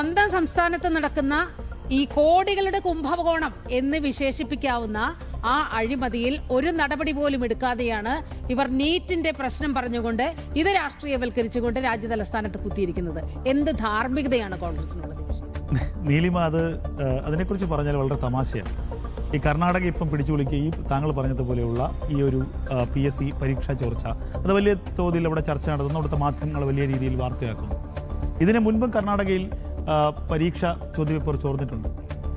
സ്വന്തം സംസ്ഥാനത്ത് നടക്കുന്ന ഈ കോടികളുടെ കുംഭകോണം എന്ന് വിശേഷിപ്പിക്കാവുന്ന ആ അഴിമതിയിൽ ഒരു നടപടി പോലും എടുക്കാതെയാണ് ഇവർ നീറ്റിന്റെ പ്രശ്നം പറഞ്ഞുകൊണ്ട് ഇത് രാഷ്ട്രീയവൽക്കരിച്ചുകൊണ്ട് രാജ്യതലസ്ഥാനത്ത് കുത്തിയിരിക്കുന്നത്. എന്ത് ധാർമ്മികതയാണ് കോൺഗ്രസിനുള്ളത്? നീലിമ, അതിനെക്കുറിച്ച് പറഞ്ഞാൽ വളരെ തമാശയാണ്. ഈ കർണാടക ഇപ്പം പിടിച്ചു വിളിക്കുക, ഈ താങ്കൾ പറഞ്ഞതുപോലെയുള്ള ഈ ഒരു PSC പരീക്ഷാ ചോർച്ച, അത് വലിയ തോതിൽ അവിടെ ചർച്ച നടത്തുന്നു. അവിടുത്തെ മാധ്യമങ്ങൾ വലിയ രീതിയിൽ വാർത്തയാക്കുന്നു. ഇതിന് മുൻപും കർണാടകയിൽ പരീക്ഷ ചോദ്യപേപ്പർ ചോർന്നിട്ടുണ്ട്,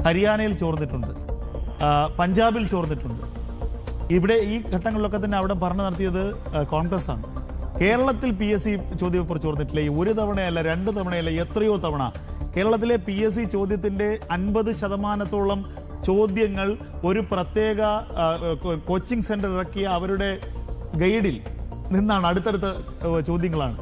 ഹരിയാനയിൽ ചോർന്നിട്ടുണ്ട്, പഞ്ചാബിൽ ചോർന്നിട്ടുണ്ട്. ഇവിടെ ഈ ഘട്ടങ്ങളിലൊക്കെ തന്നെ അവിടെ ഭരണം നടത്തിയത് കോൺഗ്രസ് ആണ്. കേരളത്തിൽ PSC ചോദ്യപേപ്പർ ചോർന്നിട്ടില്ല. ഒരു തവണയല്ല, 2 തവണയല്ല, എത്രയോ തവണ. കേരളത്തിലെ PSC ചോദ്യത്തിൻ്റെ 50% ചോദ്യങ്ങൾ ഒരു പ്രത്യേക കോച്ചിങ് സെൻറ്റർ ഇറക്കിയ അവരുടെ ഗൈഡിൽ നിന്നാണ്. അടുത്തടുത്ത ചോദ്യങ്ങളാണ്.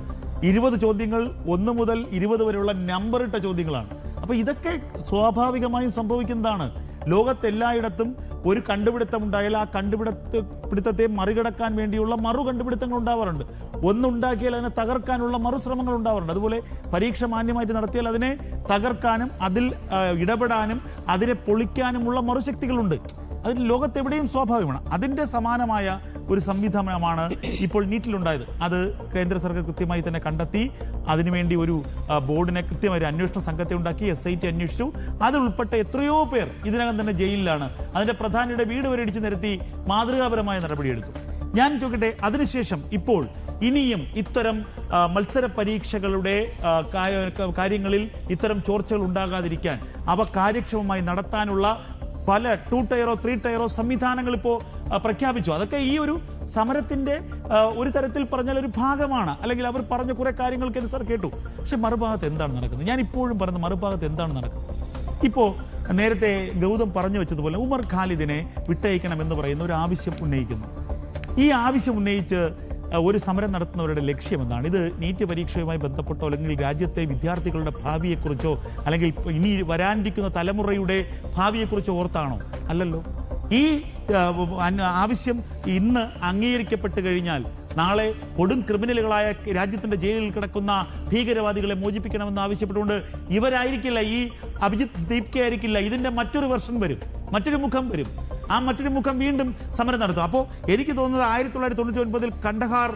20 ചോദ്യങ്ങൾ 1 മുതൽ 20 വരെയുള്ള നമ്പറിട്ട ചോദ്യങ്ങളാണ്. അപ്പോൾ ഇതൊക്കെ സ്വാഭാവികമായും സംഭവിക്കുന്നതാണ്. ലോകത്തെല്ലായിടത്തും ഒരു കണ്ടുപിടുത്തം ഉണ്ടായാൽ ആ കണ്ടുപിടുത്തത്തെ മറികടക്കാൻ വേണ്ടിയുള്ള മറു കണ്ടുപിടുത്തങ്ങൾ ഉണ്ടാവാറുണ്ട്. ഒന്നുണ്ടാക്കിയാൽ അതിനെ തകർക്കാനുള്ള മറുശ്രമങ്ങൾ ഉണ്ടാവാറുണ്ട്. അതുപോലെ പരീക്ഷ മാന്യമായിട്ട് നടത്തിയാൽ അതിനെ തകർക്കാനും അതിൽ ഇടപെടാനും അതിനെ പൊളിക്കാനുമുള്ള മറുശക്തികളുണ്ട്. അത് ലോകത്തെവിടെയും സ്വാഭാവികമാണ്. അതിൻ്റെ സമാനമായ ഒരു സംവിധാനമാണ് ഇപ്പോൾ നീറ്റിലുണ്ടായത്. അത് കേന്ദ്ര സർക്കാർ കൃത്യമായി തന്നെ കണ്ടെത്തി. അതിനുവേണ്ടി ഒരു ബോർഡിനെ, കൃത്യമായ ഒരു അന്വേഷണ സംഘത്തെ ഉണ്ടാക്കി. SIT അന്വേഷിച്ചു. അതിലുൾപ്പെട്ട എത്രയോ പേർ ഇതിനകം തന്നെ ജയിലിലാണ്. അതിൻ്റെ പ്രധാനിയുടെ വീട് വരെ ഇടിച്ചു നിരത്തി മാതൃകാപരമായ നടപടിയെടുത്തു. ഞാൻ ചോദിക്കട്ടെ, അതിനുശേഷം ഇപ്പോൾ ഇനിയും ഇത്തരം മത്സര പരീക്ഷകളുടെ കാര്യങ്ങളിൽ ഇത്തരം ചോർച്ചകൾ ഉണ്ടാകാതിരിക്കാൻ, അവ കാര്യക്ഷമമായി നടത്താനുള്ള പല 2 ടയറോ 3 ടയറോ സംവിധാനങ്ങൾ ഇപ്പോൾ പ്രഖ്യാപിച്ചു. അതൊക്കെ ഈ ഒരു സമരത്തിൻ്റെ ഒരു തരത്തിൽ പറഞ്ഞാൽ ഒരു ഭാഗമാണ്. അല്ലെങ്കിൽ അവർ പറഞ്ഞ കുറേ കാര്യങ്ങൾക്ക് സാർ കേട്ടു. പക്ഷെ മറുഭാഗത്ത് എന്താണ് നടക്കുന്നത്? ഞാൻ ഇപ്പോഴും പറയുന്ന മറുഭാഗത്ത് എന്താണ് നടക്കുന്നത്? ഇപ്പോൾ നേരത്തെ ഗൗതം പറഞ്ഞു വെച്ചതുപോലെ ഉമർ ഖാലിദിനെ വിട്ടയക്കണമെന്ന് പറയുന്ന ഒരു ആവശ്യം ഉന്നയിക്കുന്നു. ഈ ആവശ്യം ഉന്നയിച്ച് ഒരു സമരം നടത്തുന്നവരുടെ ലക്ഷ്യം എന്താണ്? ഇത് നീറ്റ് പരീക്ഷയുമായി ബന്ധപ്പെട്ടോ അല്ലെങ്കിൽ രാജ്യത്തെ വിദ്യാർത്ഥികളുടെ ഭാവിയെക്കുറിച്ചോ അല്ലെങ്കിൽ ഇനി വരാനിരിക്കുന്ന തലമുറയുടെ ഭാവിയെക്കുറിച്ചോ ഓർത്താണോ? അല്ലല്ലോ. ഈ ആവശ്യം ഇന്ന് അംഗീകരിക്കപ്പെട്ട് കഴിഞ്ഞാൽ നാളെ കൊടും ക്രിമിനലുകളായ രാജ്യത്തിൻ്റെ ജയിലിൽ കിടക്കുന്ന ഭീകരവാദികളെ മോചിപ്പിക്കണമെന്ന് ആവശ്യപ്പെട്ടുകൊണ്ട് ഇവരായിരിക്കില്ല, ഈ അഭിജിത്ത് ദീപ്കെ ആയിരിക്കില്ല, ഇതിൻ്റെ മറ്റൊരു വെർഷൻ വരും, മറ്റൊരു മുഖം വരും. ആ മറ്റൊരു മുഖം വീണ്ടും സമരം നടത്തും. അപ്പോൾ എനിക്ക് തോന്നുന്നത് 1999 കണ്ടഹാർ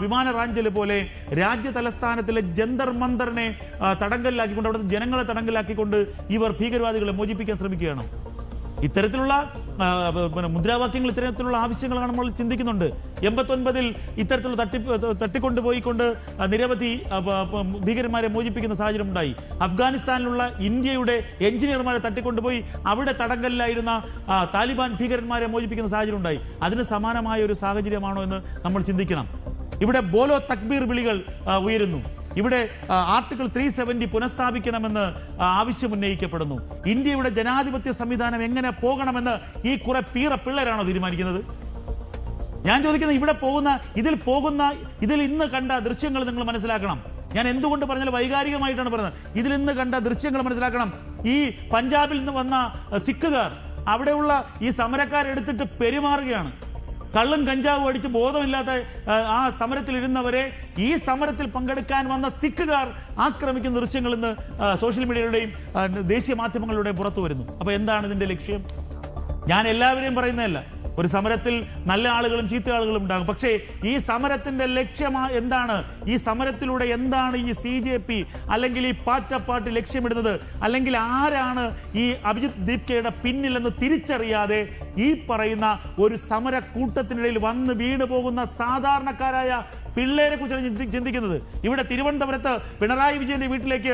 വിമാന റാഞ്ചൽ പോലെ രാജ്യ തലസ്ഥാനത്തിലെ ജന്തർ മന്ദറിനെ തടങ്കലിലാക്കിക്കൊണ്ട്, അവിടുത്തെ ജനങ്ങളെ തടങ്കലിലാക്കിക്കൊണ്ട് ഇവർ ഭീകരവാദികളെ മോചിപ്പിക്കാൻ ശ്രമിക്കുകയാണ്. ഇത്തരത്തിലുള്ള മുദ്രാവാക്യങ്ങൾ, ഇത്തരത്തിലുള്ള ആവശ്യങ്ങളാണ് നമ്മൾ ചിന്തിക്കുന്നുണ്ട്. 89 ഇത്തരത്തിലുള്ള തട്ടിക്കൊണ്ടുപോയിക്കൊണ്ട് നിരവധി ഭീകരന്മാരെ മോചിപ്പിക്കുന്ന സാഹചര്യം ഉണ്ടായി. അഫ്ഗാനിസ്ഥാനിലുള്ള ഇന്ത്യയുടെ എഞ്ചിനീയർമാരെ തട്ടിക്കൊണ്ടുപോയി അവിടെ തടങ്കലിലായിരുന്ന താലിബാൻ ഭീകരന്മാരെ മോചിപ്പിക്കുന്ന സാഹചര്യം ഉണ്ടായി. അതിന് സമാനമായ ഒരു സാഹചര്യമാണോ എന്ന് നമ്മൾ ചിന്തിക്കണം. ഇവിടെ ബോലോ തക്ബീർ വിളികൾ ഉയരുന്നു. ഇവിടെ ആർട്ടിക്കിൾ 370 പുനഃസ്ഥാപിക്കണമെന്ന് ആവശ്യമുന്നയിക്കപ്പെടുന്നു. ഇന്ത്യയുടെ ജനാധിപത്യ സംവിധാനം എങ്ങനെ പോകണമെന്ന് ഈ കുറെ പിള്ളേരാണോ തീരുമാനിക്കുന്നത്? ഞാൻ ചോദിക്കുന്നത്, ഇതിൽ ഇന്ന് കണ്ട ദൃശ്യങ്ങൾ നിങ്ങൾ മനസ്സിലാക്കണം. ഞാൻ എന്തുകൊണ്ട് പറഞ്ഞാൽ വൈകാരികമായിട്ടാണ് പറയുന്നത്. ഇതിൽ ഇന്ന് കണ്ട ദൃശ്യങ്ങൾ മനസ്സിലാക്കണം. ഈ പഞ്ചാബിൽ നിന്ന് വന്ന സിഖുകാർ അവിടെയുള്ള ഈ സമരക്കാരെടുത്തിട്ട് പെരുമാറുകയാണ്. കള്ളും കഞ്ചാവും അടിച്ച് ബോധമില്ലാത്ത ആ സമരത്തിലിരുന്നവരെ ഈ സമരത്തിൽ പങ്കെടുക്കാൻ വന്ന സിഖുകാർ ആക്രമിക്കുന്ന ദൃശ്യങ്ങൾ ഇന്ന് സോഷ്യൽ മീഡിയയുടെയും ദേശീയ മാധ്യമങ്ങളുടെയും പുറത്തു വരുന്നു. അപ്പോൾ എന്താണ് ഇതിൻ്റെ ലക്ഷ്യം? ഞാൻ എല്ലാവരെയും പറയുന്നതല്ല. ഒരു സമരത്തിൽ നല്ല ആളുകളും ചീത്ത ആളുകളും ഉണ്ടാകും. പക്ഷേ ഈ സമരത്തിൻ്റെ ലക്ഷ്യം എന്താണ്? ഈ സമരത്തിലൂടെ എന്താണ് ഈ CJP അല്ലെങ്കിൽ ഈ പാർട്ടി ലക്ഷ്യമിടുന്നത്? അല്ലെങ്കിൽ ആരാണ് ഈ അഭിജിത്ത് ദീപ്കയുടെ പിന്നിലെന്ന് തിരിച്ചറിയാതെ ഈ പറയുന്ന ഒരു സമര കൂട്ടത്തിനിടയിൽ വന്ന് വീണ് പോകുന്ന സാധാരണക്കാരായ പിള്ളേരെ കുറിച്ചാണ് ചിന്തിക്കുന്നത്. ഇവിടെ തിരുവനന്തപുരത്ത് പിണറായി വിജയന്റെ വീട്ടിലേക്ക്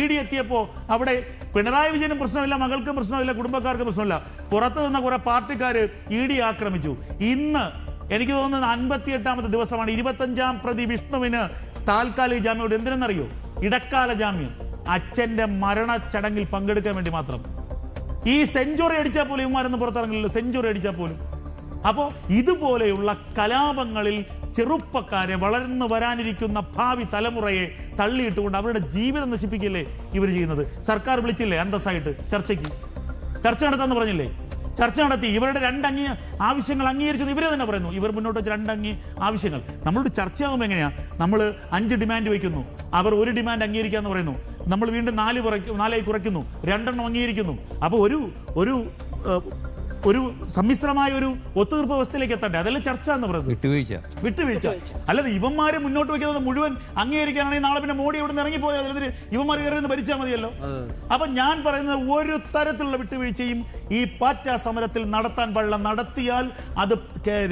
ED എത്തിയപ്പോൾ അവിടെ പിണറായി വിജയനും പ്രശ്നമില്ല, മകൾക്കും പ്രശ്നമില്ല, കുടുംബക്കാർക്കും പ്രശ്നമില്ല. പുറത്തു നിന്ന കുറെ പാർട്ടിക്കാർ ED ആക്രമിച്ചു. ഇന്ന് എനിക്ക് തോന്നുന്നത് 58ാമത്തെ ദിവസമാണ്. 25ാം പ്രതി വിഷ്ണുവിന് താൽക്കാലിക ജാമ്യം. എന്തിനെന്നറിയോ? ഇടക്കാല ജാമ്യം. അച്ഛൻ്റെ മരണ ചടങ്ങിൽ പങ്കെടുക്കാൻ വേണ്ടി മാത്രം. ഈ സെഞ്ചുറി അടിച്ചാൽ പോലും ഇവന്മാരൊന്നും പുറത്തിറങ്ങില്ലല്ലോ, സെഞ്ചുറി അടിച്ചാൽ പോലും. അപ്പോൾ ഇതുപോലെയുള്ള കലാപങ്ങളിൽ ചെറുപ്പക്കാരെ, വളർന്നു വരാനിരിക്കുന്ന ഭാവി തലമുറയെ തള്ളിയിട്ടുകൊണ്ട് അവരുടെ ജീവിതം നശിപ്പിക്കില്ലേ ഇവർ ചെയ്യുന്നത്? സർക്കാർ വിളിച്ചില്ലേ അന്തസ്സായിട്ട് ചർച്ച നടത്താമെന്ന് പറഞ്ഞില്ലേ? ചർച്ച നടത്തി. ഇവരുടെ ആവശ്യങ്ങൾ അംഗീകരിച്ചത് ഇവരെ തന്നെ പറയുന്നു. ഇവർ മുന്നോട്ട് വെച്ച 2 ആവശ്യങ്ങൾ നമ്മളോട് ചർച്ചയാകുമ്പോൾ എങ്ങനെയാണ്? നമ്മൾ 5 ഡിമാൻഡ് വയ്ക്കുന്നു, അവർ 1 ഡിമാൻഡ് അംഗീകരിക്കാമെന്ന് പറയുന്നു. നമ്മൾ വീണ്ടും 4 കുറയ്ക്കുന്നു, 2 അംഗീകരിക്കുന്നു. അപ്പോൾ ഒരു സമ്മിശ്രമായ ഒരു ഒത്തുതീർപ്പ് വ്യവസ്ഥയിലേക്ക് എത്തണ്ടേ? അതല്ലേ ചർച്ച എന്ന് പറയുന്നത്. വിട്ടുവീഴ്ച അല്ലാതെ ഇവന്മാര് മുന്നോട്ട് വയ്ക്കുന്നത് മുഴുവൻ അംഗീകരിക്കാനാണെങ്കിൽ നാളെ പിന്നെ മോഡി ഇവിടെ നിന്ന് ഇറങ്ങിപ്പോയാൽ അതിന് ഇവന്മാർ കയറി ഭരിച്ചാൽ മതിയല്ലോ. അപ്പൊ ഞാൻ പറയുന്നത് ഒരു തരത്തിലുള്ള വിട്ടുവീഴ്ചയും ഈ പാറ്റ സമരത്തിൽ നടത്താൻ പാടില്ല. നടത്തിയാൽ അത്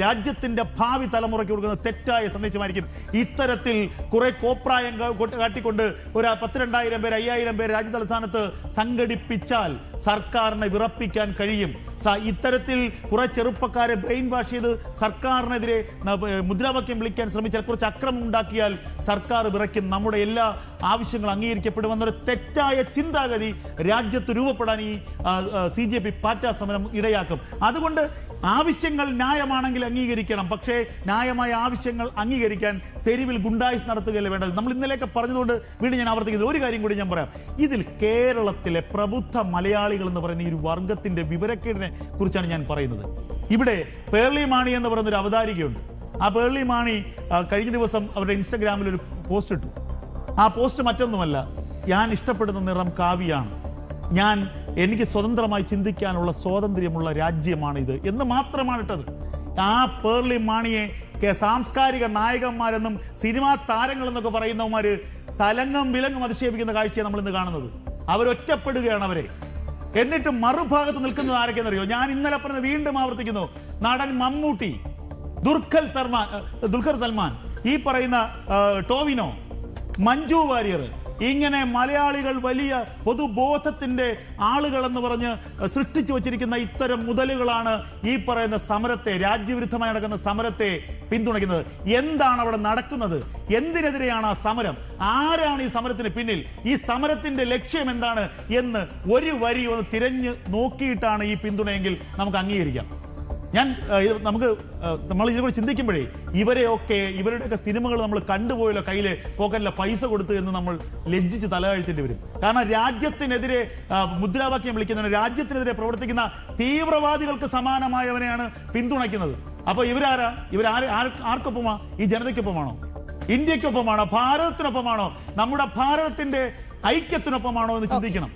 രാജ്യത്തിന്റെ ഭാവി തലമുറയ്ക്ക് കൊടുക്കുന്ന തെറ്റായ സന്ദേശമായിരിക്കും. ഇത്തരത്തിൽ കുറെ കോപ്രായം കാട്ടിക്കൊണ്ട് ഒരു 10,000-2,000 പേര് 5,000 പേര് രാജ്യതലസ്ഥാനത്ത് സംഘടിപ്പിച്ചാൽ സർക്കാരിനെ വിറപ്പിക്കാൻ കഴിയും. ഇത്തരത്തിൽ കുറെ ചെറുപ്പക്കാരെ ബ്രെയിൻ വാഷ് ചെയ്ത് സർക്കാരിനെതിരെ മുദ്രാവാക്യം വിളിക്കാൻ ശ്രമിച്ചാൽ, കുറച്ച് അക്രമം ഉണ്ടാക്കിയാൽ സർക്കാർ വിറയ്ക്കും. നമ്മുടെ എല്ലാ ആവശ്യങ്ങൾ അംഗീകരിക്കപ്പെടുമെന്നൊരു തെറ്റായ ചിന്താഗതി രാജ്യത്ത് രൂപപ്പെടാൻ ഈ CJP പാറ്റ സമരം ഇടയാക്കും. അതുകൊണ്ട് ആവശ്യങ്ങൾ ന്യായമാണെങ്കിൽ അംഗീകരിക്കണം. പക്ഷേ ന്യായമായ ആവശ്യങ്ങൾ അംഗീകരിക്കാൻ തെരുവിൽ ഗുണ്ടായിസ് നടത്തുകയല്ലേ വേണ്ടത്. നമ്മൾ ഇന്നലെയൊക്കെ പറഞ്ഞതുകൊണ്ട് വീണ്ടും ഞാൻ ആവർത്തിക്കുന്നത് ഒരു കാര്യം കൂടി ഞാൻ പറയാം. ഇതിൽ കേരളത്തിലെ പ്രബുദ്ധ മലയാളികൾ എന്ന് പറയുന്ന ഈ ഒരു വർഗത്തിന്റെ വിവരക്കേടിനെ കുറിച്ചാണ് ഞാൻ പറയുന്നത്. ഇവിടെ പേർളി മാണി എന്ന് പറയുന്ന ഒരു അവതാരികയുണ്ട്. ആ പേർളി മാണി കഴിഞ്ഞ ദിവസം അവരുടെ ഇൻസ്റ്റഗ്രാമിൽ ഒരു പോസ്റ്റ് ഇട്ടു. ആ പോസ്റ്റ് മറ്റൊന്നുമല്ല, ഞാൻ ഇഷ്ടപ്പെടുന്ന നിറം കാവിയാണ്, എനിക്ക് സ്വതന്ത്രമായി ചിന്തിക്കാനുള്ള സ്വാതന്ത്ര്യമുള്ള രാജ്യമാണിത് എന്ന് മാത്രമാണ് ഇട്ടത്. ആ പേർളി മാണിയെ സാംസ്കാരിക നായകന്മാരെന്നും സിനിമാ താരങ്ങളെന്നൊക്കെ പറയുന്നവന്മാര് തലങ്ങും വിലങ്ങും അധിക്ഷേപിക്കുന്ന കാഴ്ചയാണ് നമ്മൾ ഇന്ന് കാണുന്നത്. അവരൊറ്റപ്പെടുകയാണ് അവരെ. എന്നിട്ട് മറുഭാഗത്ത് നിൽക്കുന്നത് ആരൊക്കെയെന്നറിയോ? ഞാൻ ഇന്നലെ പറഞ്ഞത് വീണ്ടും ആവർത്തിക്കുന്നു. നടൻ മമ്മൂട്ടി, ദുൽഖർ സൽമാൻ, ഈ പറയുന്ന ടോവിനോ, മഞ്ജു വാര്യർ, ഇങ്ങനെ മലയാളികൾ വലിയ പൊതുബോധത്തിന്റെ ആളുകളെന്ന് പറഞ്ഞ് സൃഷ്ടിച്ചു വച്ചിരിക്കുന്ന ഇത്തരം മുതലുകളാണ് ഈ പറയുന്ന സമരത്തെ, രാജ്യവിരുദ്ധമായി നടക്കുന്ന സമരത്തെ പിന്തുണയ്ക്കുന്നത്. എന്താണ് അവിടെ നടക്കുന്നത്? എന്തിനെതിരെയാണ് ആ സമരം? ആരാണ് ഈ സമരത്തിന് പിന്നിൽ? ഈ സമരത്തിന്റെ ലക്ഷ്യം എന്താണ് എന്ന് ഒരു വരി ഒന്ന് തിരഞ്ഞു നോക്കിയിട്ടാണ് ഈ പിന്തുണയെങ്കിൽ നമുക്ക് അംഗീകരിക്കാം. നമ്മൾ ഇതിനെക്കുറിച്ച് ചിന്തിക്കുമ്പോഴേ ഇവരുടെയൊക്കെ സിനിമകൾ നമ്മൾ കണ്ടുപോയല്ലോ, കയ്യിലെ പോക്കറ്റിലെ പൈസ കൊടുത്തു എന്ന് നമ്മൾ ലജ്ജിച്ച് തലകഴ്ത്തേണ്ടി വരും. കാരണം രാജ്യത്തിനെതിരെ മുദ്രാവാക്യം വിളിക്കുന്നവന്, രാജ്യത്തിനെതിരെ പ്രവർത്തിക്കുന്ന തീവ്രവാദികൾക്ക് സമാനമായവനെയാണ് പിന്തുണയ്ക്കുന്നത്. അപ്പോൾ ആർക്കൊപ്പമാ? ഈ ജനതയ്ക്കൊപ്പമാണോ? ഇന്ത്യക്കൊപ്പമാണോ? ഭാരതത്തിനൊപ്പമാണോ? നമ്മുടെ ഭാരതത്തിന്റെ ഐക്യത്തിനൊപ്പമാണോ എന്ന് ചിന്തിക്കണം.